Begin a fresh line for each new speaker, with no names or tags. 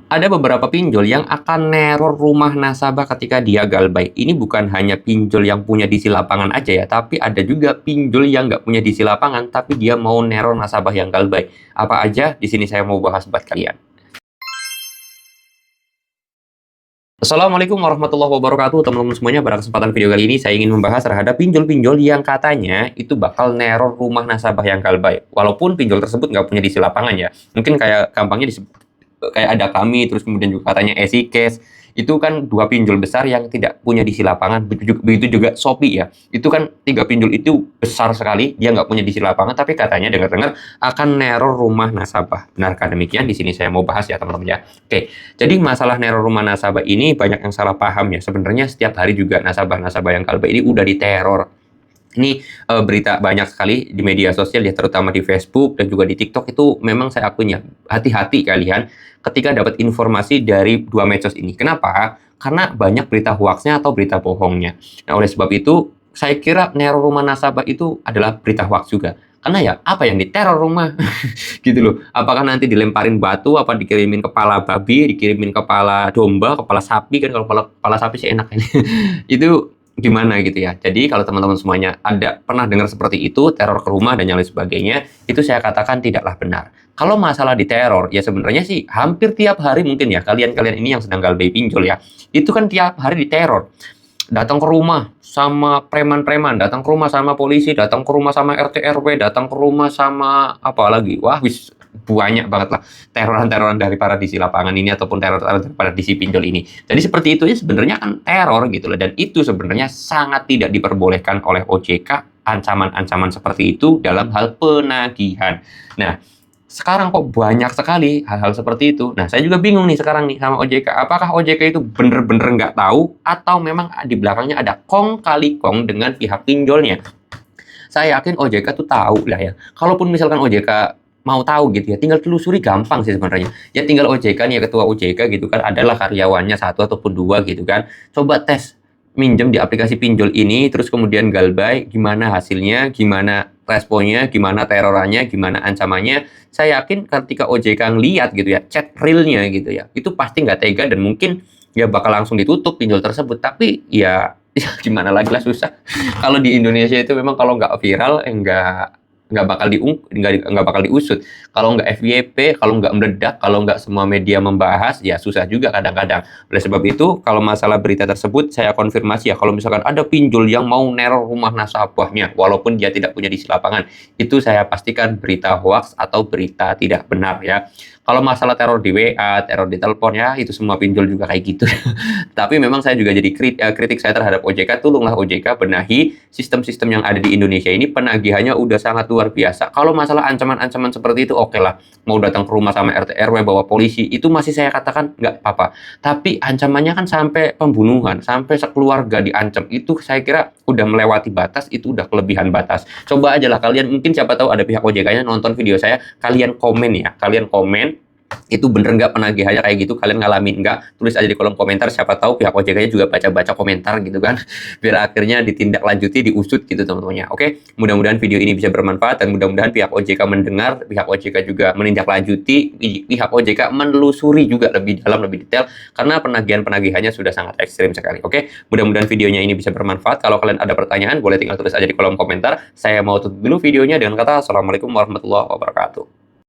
Ada beberapa pinjol yang akan neror rumah nasabah ketika dia galbay. Ini bukan hanya pinjol yang punya DC lapangan aja ya, tapi ada juga pinjol yang nggak punya DC lapangan, tapi dia mau neror nasabah yang galbay. Apa aja? Di sini saya mau bahas buat kalian. Assalamualaikum warahmatullahi wabarakatuh, teman-teman semuanya. Pada kesempatan video kali ini, saya ingin membahas terhadap pinjol-pinjol yang katanya itu bakal neror rumah nasabah yang galbay. Walaupun pinjol tersebut nggak punya DC lapangan ya. Mungkin kayak gampangnya disebut kayak ada kami, terus kemudian juga katanya EasyCash, itu kan dua pinjol besar yang tidak punya DC lapangan. Begitu juga Shopee ya, itu kan tiga pinjol itu besar sekali, dia nggak punya DC lapangan, tapi katanya dengar-dengar akan neror rumah nasabah. Benarkah demikian? Di sini saya mau bahas ya teman-teman ya. Oke, jadi masalah neror rumah nasabah ini banyak yang salah paham ya. Sebenarnya setiap hari juga nasabah-nasabah yang galbay ini udah diteror. Ini berita banyak sekali di media sosial ya, terutama di Facebook dan juga di TikTok. Itu memang saya akui ya, hati-hati kalian ketika dapat informasi dari dua medsos ini. Kenapa? Karena banyak berita hoaxnya atau berita bohongnya. Nah, oleh sebab itu, saya kira neror rumah nasabah itu adalah berita hoax juga. Karena ya, apa yang diteror rumah? Gitu loh. Apakah nanti dilemparin batu, apa dikirimin kepala babi, dikirimin kepala domba, kepala sapi, kan kalau kepala sapi sih enak ini. Itu gimana gitu ya. Jadi kalau teman-teman semuanya ada pernah dengar seperti itu, teror ke rumah dan yang lain sebagainya, itu saya katakan tidaklah benar. Kalau masalah diteror, ya sebenarnya sih hampir tiap hari mungkin ya, kalian-kalian ini yang sedang galbay pinjol ya, itu kan tiap hari diteror. Datang ke rumah sama preman-preman, datang ke rumah sama polisi, datang ke rumah sama RT RW, datang ke rumah sama apa lagi. Wah, wis banyak banget lah teroran-teroran dari para DC lapangan ini ataupun teror-teror dari para DC pinjol ini. Jadi seperti itu ya sebenarnya kan teror gitu loh, dan itu sebenarnya sangat tidak diperbolehkan oleh OJK, ancaman-ancaman seperti itu dalam hal penagihan. Nah, sekarang kok banyak sekali hal-hal seperti itu. Nah, saya juga bingung nih sekarang nih sama OJK. Apakah OJK itu bener-bener nggak tahu atau memang di belakangnya ada kong kali kong dengan pihak pinjolnya? Saya yakin OJK tuh tahu lah ya. Kalaupun misalkan OJK mau tahu gitu ya, tinggal telusuri gampang sih sebenarnya. Ya tinggal OJK nih ya, ketua OJK gitu kan, adalah karyawannya satu ataupun dua gitu kan. Coba tes minjem di aplikasi pinjol ini, terus kemudian galbay, gimana hasilnya, gimana responnya, gimana terorannya, gimana ancamannya. Saya yakin ketika OJK ngeliat gitu ya, chat realnya gitu ya, itu pasti nggak tega dan mungkin ya bakal langsung ditutup pinjol tersebut. Tapi ya, ya gimana lagi lah, susah. Kalau di Indonesia itu memang kalau nggak viral, nggak bakal diusut. Kalau nggak FYP, kalau nggak meledak, kalau nggak semua media membahas, ya susah juga kadang-kadang. Oleh sebab itu, kalau masalah berita tersebut, saya konfirmasi ya, kalau misalkan ada pinjol yang mau neror rumah nasabahnya, walaupun dia tidak punya di lapangan, itu saya pastikan berita hoax atau berita tidak benar ya. Kalau masalah teror di WA, teror di telepon ya, itu semua pinjol juga kayak gitu. Tapi memang saya juga jadi kritik saya terhadap OJK, tolonglah OJK benahi sistem-sistem yang ada di Indonesia ini, penagihannya udah sangat luar biasa. Kalau masalah ancaman-ancaman seperti itu oke lah, mau datang ke rumah sama RT RW bawa polisi, itu masih saya katakan nggak apa-apa. Tapi ancamannya kan sampai pembunuhan, sampai sekeluarga diancam, itu saya kira udah melewati batas, itu udah kelebihan batas. Coba aja lah kalian, mungkin siapa tahu ada pihak OJK-nya nonton video saya, kalian komen ya, kalian komen itu bener nggak penagihannya kayak gitu, kalian ngalamin nggak, tulis aja di kolom komentar, siapa tahu pihak OJK-nya juga baca-baca komentar gitu kan, biar akhirnya ditindaklanjuti, diusut gitu teman-temannya. Oke, mudah-mudahan video ini bisa bermanfaat dan mudah-mudahan pihak OJK mendengar, pihak OJK juga menindaklanjuti, pihak OJK menelusuri juga lebih dalam, lebih detail, karena penagihan-penagihannya sudah sangat ekstrim sekali. Oke, mudah-mudahan videonya ini bisa bermanfaat. Kalau kalian ada pertanyaan boleh tinggal tulis aja di kolom komentar. Saya mau tutup dulu videonya dengan kata assalamualaikum warahmatullahi wabarakatuh.